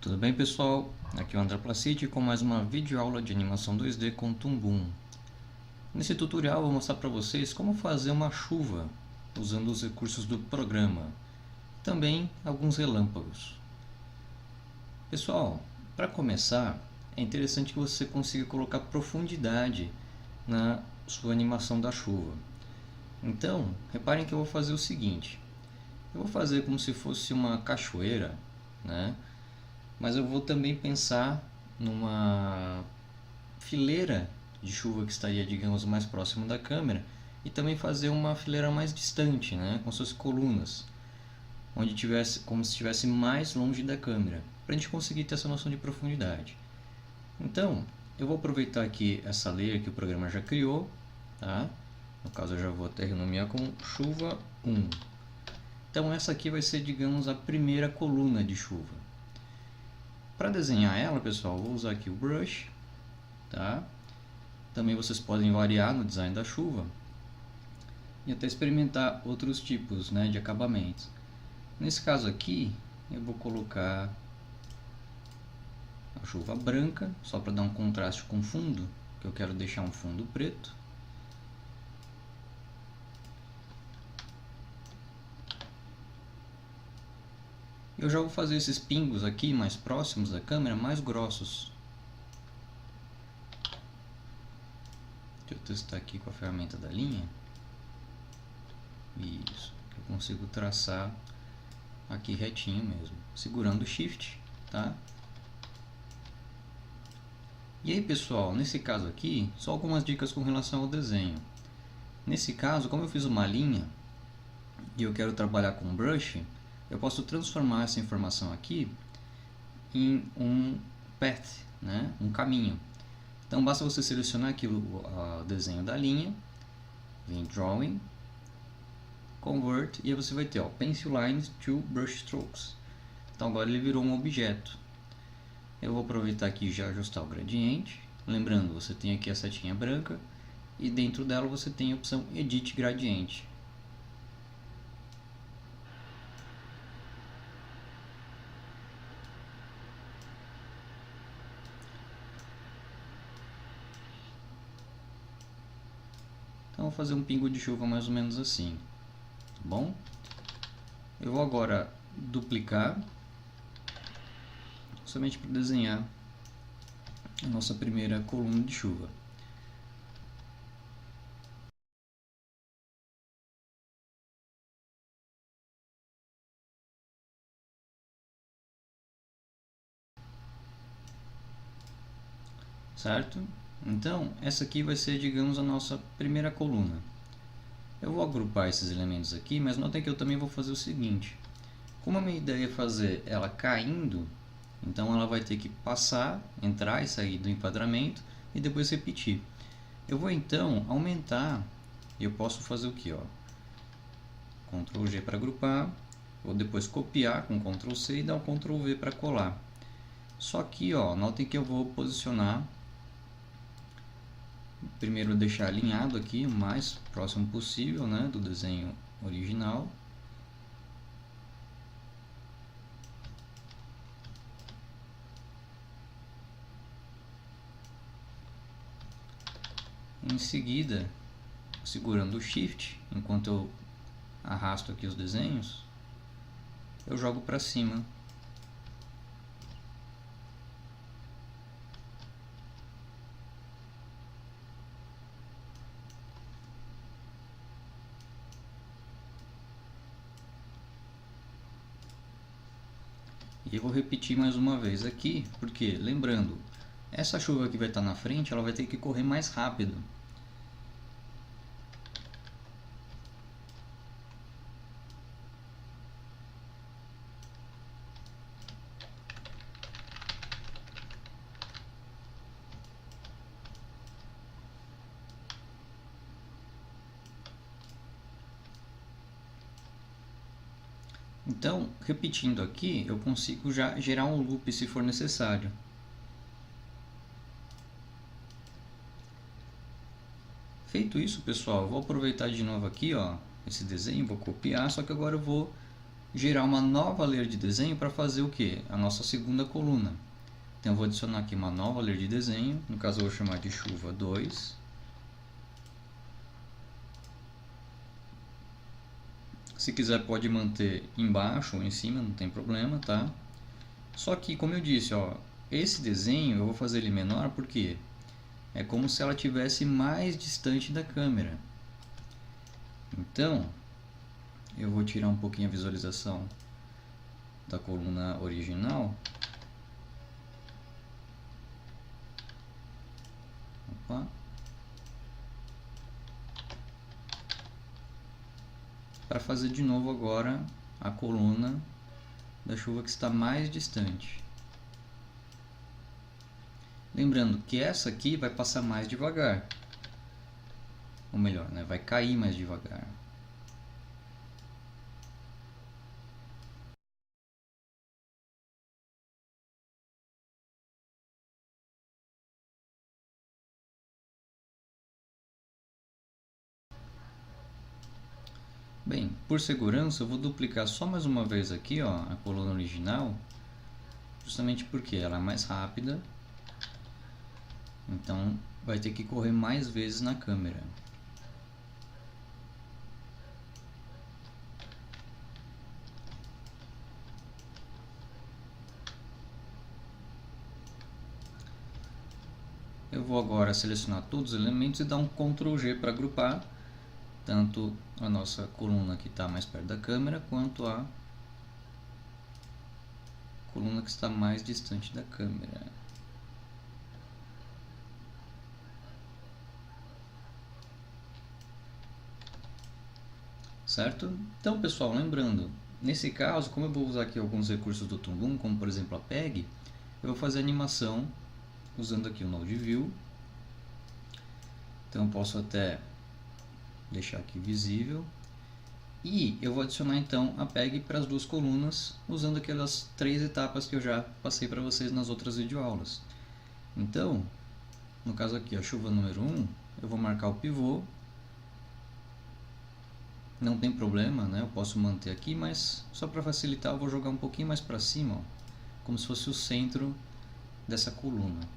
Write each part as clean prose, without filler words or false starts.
Tudo bem, pessoal? Aqui é o André Placide com mais uma videoaula de animação 2D com Toon Boom. Nesse tutorial eu vou mostrar para vocês como fazer uma chuva usando os recursos do programa, também alguns relâmpagos. Pessoal, para começar, é interessante que você consiga colocar profundidade na sua animação da chuva. Então, reparem que eu vou fazer o seguinte: eu vou fazer como se fosse uma cachoeira, né? Mas eu vou também pensar numa fileira de chuva que estaria, digamos, mais próximo da câmera e também fazer uma fileira mais distante, né, com suas colunas, onde tivesse, como se estivesse mais longe da câmera, para a gente conseguir ter essa noção de profundidade. Então, eu vou aproveitar aqui essa layer que o programa já criou, tá? No caso, eu já vou até renomear com chuva 1. Então, essa aqui vai ser, digamos, a primeira coluna de chuva. Para desenhar ela, pessoal, vou usar aqui o brush, tá? Também vocês podem variar no design da chuva e até experimentar outros tipos, né, de acabamentos. Nesse caso aqui, eu vou colocar a chuva branca, só para dar um contraste com o fundo, que eu quero deixar um fundo preto. Eu já vou fazer esses pingos aqui mais próximos da câmera, mais grossos. Deixa eu testar aqui com a ferramenta da linha. Isso, eu consigo traçar aqui retinho mesmo, segurando o Shift, tá? E aí, pessoal, nesse caso aqui, só algumas dicas com relação ao desenho. Nesse caso, como eu fiz uma linha e eu quero trabalhar com brush, eu posso transformar essa informação aqui em um path, né? Um caminho. Então basta você selecionar aqui o desenho da linha, vir em Drawing, Convert, e aí você vai ter, ó, Pencil Lines to Brush Strokes. Então agora ele virou um objeto. Eu vou aproveitar aqui e já ajustar o gradiente. Lembrando, você tem aqui a setinha branca e dentro dela você tem a opção Edit Gradiente. Então vou fazer um pingo de chuva mais ou menos assim, tá bom? Eu vou agora duplicar, somente para desenhar a nossa primeira coluna de chuva. Certo? Então, essa aqui vai ser, digamos, a nossa primeira coluna. Eu vou agrupar esses elementos aqui, mas notem que eu também vou fazer o seguinte. Como a minha ideia é fazer ela caindo, então ela vai ter que passar, entrar e sair do enquadramento e depois repetir. Eu vou então aumentar, e eu posso fazer o que? Ctrl G para agrupar, vou depois copiar com Ctrl C e dar um Ctrl V para colar. Só que, notem que eu vou posicionar, primeiro deixar alinhado aqui o mais próximo possível, né, do desenho original. Em seguida, segurando o Shift, enquanto eu arrasto aqui os desenhos, eu jogo para cima. E eu vou repetir mais uma vez aqui, porque, lembrando, essa chuva que vai estar na frente, ela vai ter que correr mais rápido. Então, repetindo aqui, eu consigo já gerar um loop se for necessário. Feito isso, pessoal, eu vou aproveitar de novo aqui, esse desenho, vou copiar, só que agora eu vou gerar uma nova layer de desenho para fazer o que? A nossa segunda coluna. Então eu vou adicionar aqui uma nova layer de desenho, no caso eu vou chamar de chuva 2. Se quiser pode manter embaixo ou em cima, não tem problema, tá? Só que, como eu disse, ó, esse desenho eu vou fazer ele menor porque é como se ela estivesse mais distante da câmera. Então, eu vou tirar um pouquinho a visualização da coluna original. Opa. Para fazer de novo agora a coluna da chuva que está mais distante. Lembrando que essa aqui vai passar mais devagar. Ou melhor, né, vai cair mais devagar. Bem, por segurança eu vou duplicar só mais uma vez aqui, ó, a coluna original, justamente porque ela é mais rápida, então vai ter que correr mais vezes na câmera. Eu vou agora selecionar todos os elementos e dar um Ctrl G para agrupar tanto a nossa coluna que está mais perto da câmera quanto a coluna que está mais distante da câmera. Certo? Então, pessoal, lembrando, nesse caso, como eu vou usar aqui alguns recursos do Toon Boom, como por exemplo a PEG, eu vou fazer animação usando aqui o Node View. Então, eu posso até deixar aqui visível. E eu vou adicionar então a PEG para as duas colunas, usando aquelas 3 etapas que eu já passei para vocês nas outras videoaulas. Então, no caso aqui, a chuva número 1, eu vou marcar o pivô. Não tem problema, né? Eu posso manter aqui, mas só para facilitar eu vou jogar um pouquinho mais para cima, ó, como se fosse o centro dessa coluna.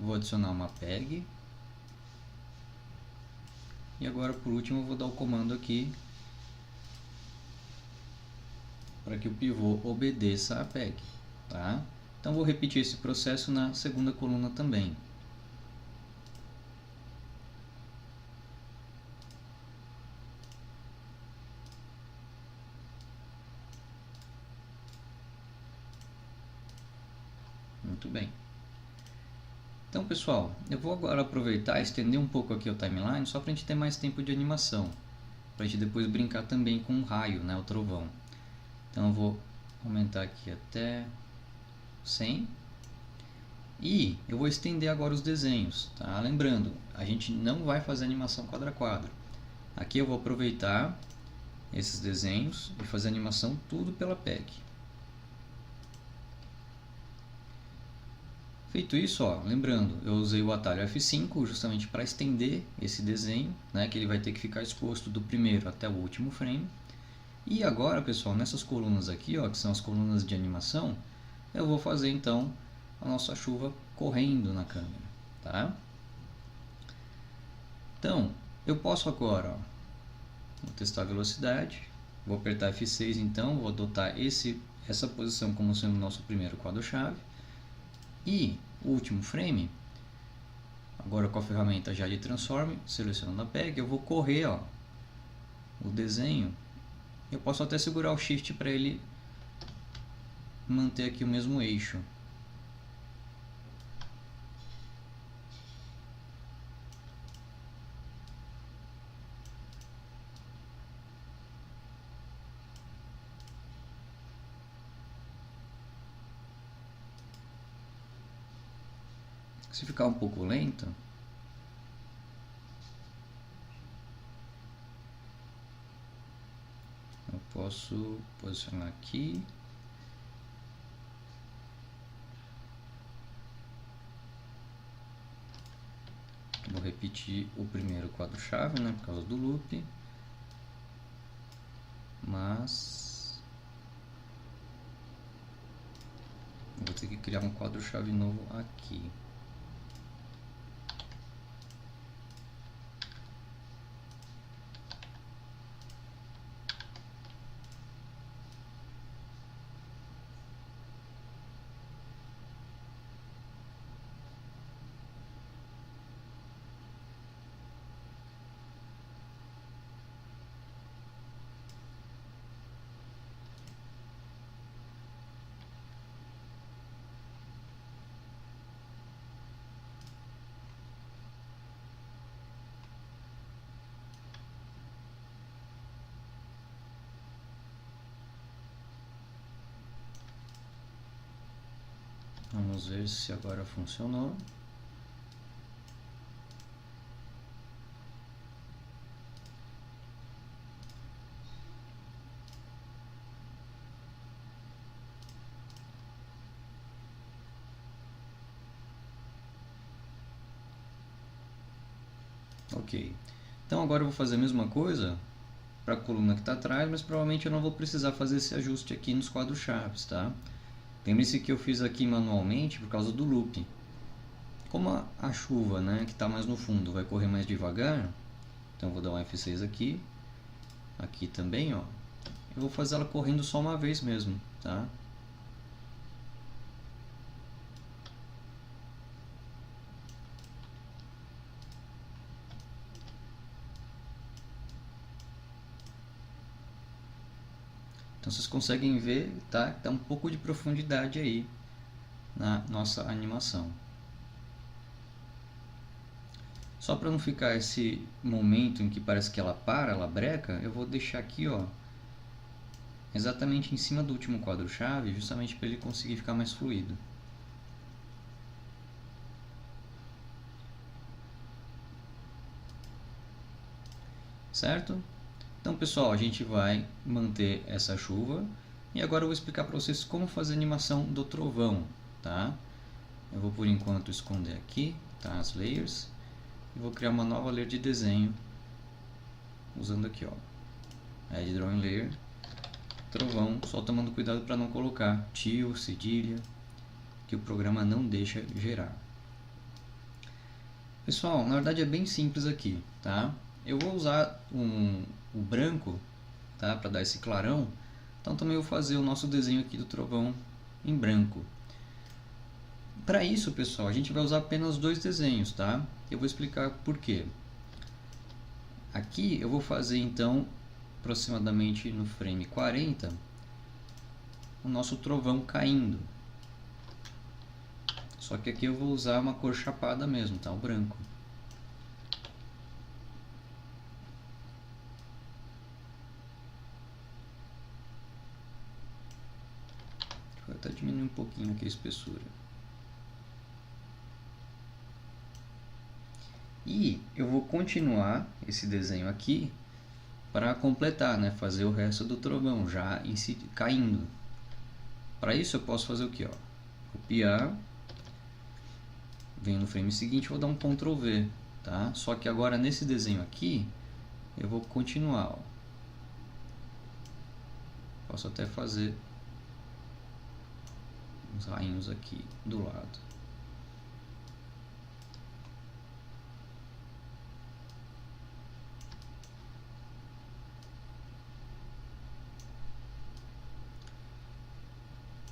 Vou adicionar uma PEG. E agora por último eu vou dar o comando aqui para que o pivô obedeça a PEG. Tá? Então vou repetir esse processo na segunda coluna também. Muito bem. Então pessoal, eu vou agora aproveitar e estender um pouco aqui o timeline só para a gente ter mais tempo de animação. Para a gente depois brincar também com o raio, né, o trovão. Então eu vou aumentar aqui até 100. E eu vou estender agora os desenhos. Tá? Lembrando, a gente não vai fazer animação quadro a quadro. Aqui eu vou aproveitar esses desenhos e fazer animação tudo pela PEG. Feito isso, ó, lembrando, eu usei o atalho F5 justamente para estender esse desenho, né, que ele vai ter que ficar exposto do primeiro até o último frame. E agora, pessoal, nessas colunas aqui, ó, que são as colunas de animação, eu vou fazer então a nossa chuva correndo na câmera. Tá? Então, eu posso agora, ó, vou testar a velocidade, vou apertar F6 então, vou adotar essa posição como sendo o nosso primeiro quadro-chave. E o último frame, agora com a ferramenta já de Transform, selecionando a PEG, eu vou correr, ó, o desenho. Eu posso até segurar o Shift para ele manter aqui o mesmo eixo. Se ficar um pouco lento, eu posso posicionar aqui. Vou repetir o primeiro quadro-chave, né, por causa do loop. Mas ter que criar um quadro-chave novo aqui. Vamos ver se agora funcionou. Ok. Então agora eu vou fazer a mesma coisa para a coluna que está atrás, mas provavelmente eu não vou precisar fazer esse ajuste aqui nos quadros chaves, tá? Lembre-se que eu fiz aqui manualmente por causa do loop. Como a chuva, né, que está mais no fundo, vai correr mais devagar, então eu vou dar um F6 aqui, aqui também, ó. Eu vou fazer ela correndo só uma vez mesmo, tá? Então vocês conseguem ver, tá? Dá um pouco de profundidade aí na nossa animação. Só para não ficar esse momento em que parece que ela para, ela breca, eu vou deixar aqui, ó, exatamente em cima do último quadro-chave, justamente para ele conseguir ficar mais fluido. Certo? Então, pessoal, a gente vai manter essa chuva e agora eu vou explicar para vocês como fazer a animação do trovão, tá? Eu vou por enquanto esconder aqui, tá, as layers, e vou criar uma nova layer de desenho usando aqui, ó, Add Drawing Layer, trovão, só tomando cuidado para não colocar tio, cedilha, que o programa não deixa gerar. Pessoal, na verdade é bem simples aqui, tá? Eu vou usar o branco, tá, para dar esse clarão. Então também vou fazer o nosso desenho aqui do trovão em branco. Para isso, pessoal, a gente vai usar apenas dois desenhos, tá? Eu vou explicar por quê. Aqui eu vou fazer então aproximadamente no frame 40 o nosso trovão caindo. Só que aqui eu vou usar uma cor chapada mesmo, tá? O branco. Vou até diminuir um pouquinho aqui a espessura. E eu vou continuar esse desenho aqui para completar, né? Fazer o resto do trovão já em si, caindo. Para isso eu posso fazer o que? Copiar, venho no frame seguinte, vou dar um Ctrl V, tá? Só que agora nesse desenho aqui eu vou continuar, ó. Posso até fazer uns rainhos aqui do lado.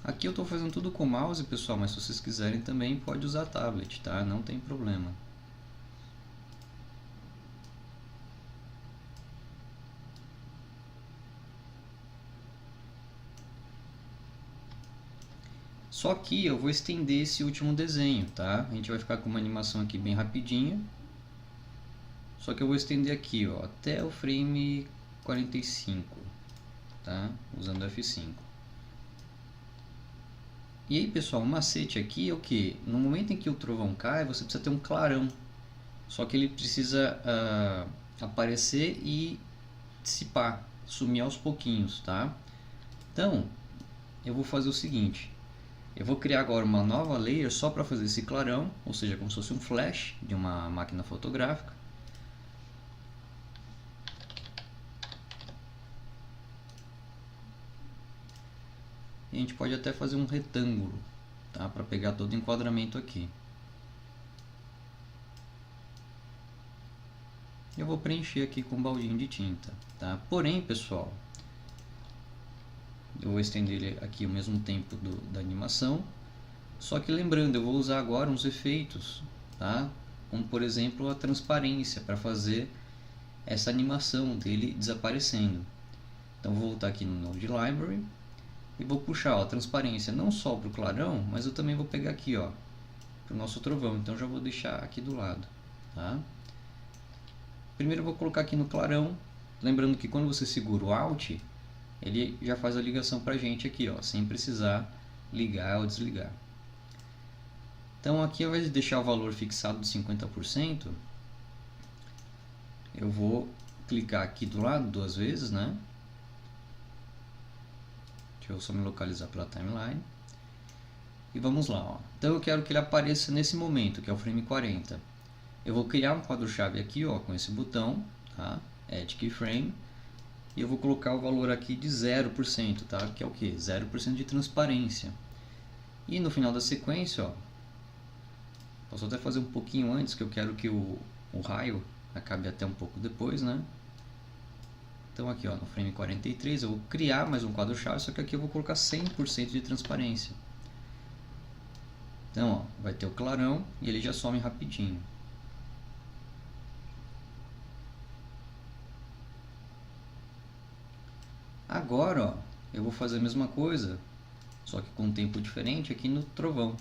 Aqui eu estou fazendo tudo com mouse, pessoal, mas se vocês quiserem também pode usar tablet, tá? Não tem problema. Só que eu vou estender esse último desenho, tá? A gente vai ficar com uma animação aqui bem rapidinha. Só que eu vou estender aqui, ó, até o frame 45, tá? Usando F5. E aí, pessoal, o macete aqui é o que? No momento em que o trovão cai, você precisa ter um clarão. Só que ele precisa aparecer e dissipar, sumir aos pouquinhos, tá? Então, eu vou fazer o seguinte. Eu vou criar agora uma nova layer só para fazer esse clarão, ou seja, como se fosse um flash de uma máquina fotográfica. E a gente pode até fazer um retângulo, tá? Para pegar todo o enquadramento aqui. Eu vou preencher aqui com um baldinho de tinta, tá? Porém, pessoal, eu vou estender ele aqui ao mesmo tempo da animação. Só que lembrando, eu vou usar agora uns efeitos, tá? Como por exemplo a transparência, para fazer essa animação dele desaparecendo. Então vou voltar aqui no Node Library e vou puxar ó, a transparência não só para o clarão, mas eu também vou pegar aqui ó, para o nosso trovão. Então já vou deixar aqui do lado, tá? Primeiro eu vou colocar aqui no clarão, lembrando que quando você segura o Alt, ele já faz a ligação para a gente aqui, ó, sem precisar ligar ou desligar. Então aqui ao invés de deixar o valor fixado de 50%, eu vou clicar aqui do lado duas vezes, né? Deixa eu só me localizar pela timeline. E vamos lá, ó. Então eu quero que ele apareça nesse momento, que é o frame 40. Eu vou criar um quadro-chave aqui, ó, com esse botão, tá? Add Keyframe. E eu vou colocar o valor aqui de 0%, tá? Que é o que? 0% de transparência. E no final da sequência, ó, posso até fazer um pouquinho antes, que eu quero que o raio acabe até um pouco depois, né? Então aqui ó, no frame 43 eu vou criar mais um quadro-chave, só que aqui eu vou colocar 100% de transparência. Então ó, vai ter o clarão e ele já some rapidinho. Agora ó, eu vou fazer a mesma coisa, só que com um tempo diferente aqui no trovão.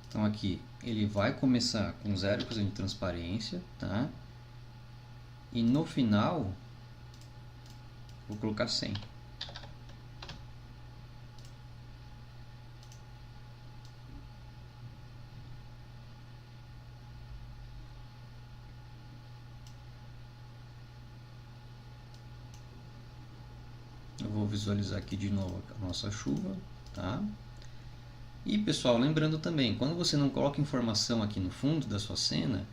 Então aqui ele vai começar com 0% de transparência, tá? E no final vou colocar 100. Eu vou visualizar aqui de novo a nossa chuva, tá? E pessoal, lembrando também, quando você não coloca informação aqui no fundo da sua cena,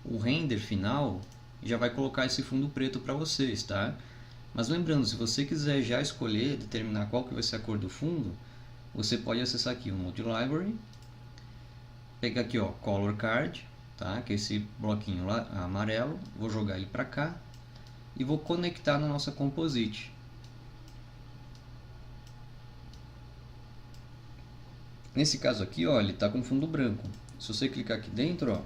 o render final já vai colocar esse fundo preto para vocês, tá? Mas lembrando, se você quiser já escolher, determinar qual que vai ser a cor do fundo, você pode acessar aqui o Node Library, pegar aqui ó, Color Card, tá? Que é esse bloquinho lá amarelo, vou jogar ele para cá e vou conectar na nossa Composite. Nesse caso aqui, ó, ele está com fundo branco. Se você clicar aqui dentro, ó,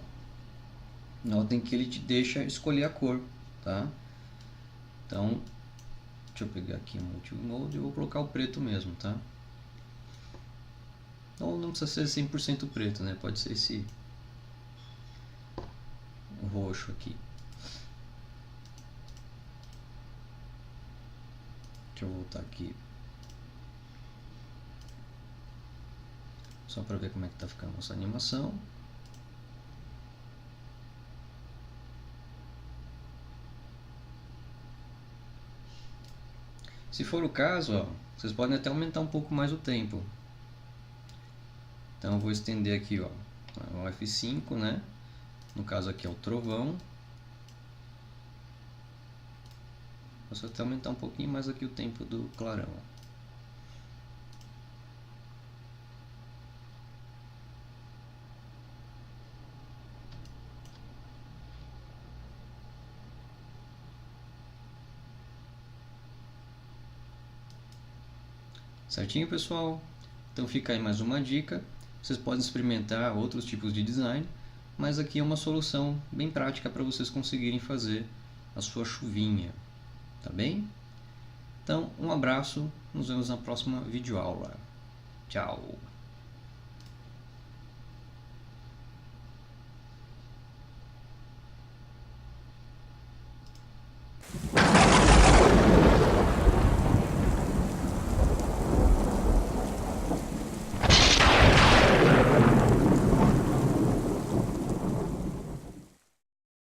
notem que ele te deixa escolher a cor, tá? Então, deixa eu pegar aqui o Multi-Mode e vou colocar o preto mesmo, tá? Então não precisa ser 100% preto, né? Pode ser esse roxo aqui. Deixa eu voltar aqui. Só para ver como é que está ficando a nossa animação. Se for o caso, ó, vocês podem até aumentar um pouco mais o tempo. Então eu vou estender aqui, ó, o F5, né? No caso aqui é o trovão. Posso até aumentar um pouquinho mais aqui o tempo do clarão. Certinho, pessoal? Então fica aí mais uma dica. Vocês podem experimentar outros tipos de design, mas aqui é uma solução bem prática para vocês conseguirem fazer a sua chuvinha, tá bem? Então, um abraço, nos vemos na próxima videoaula. Tchau!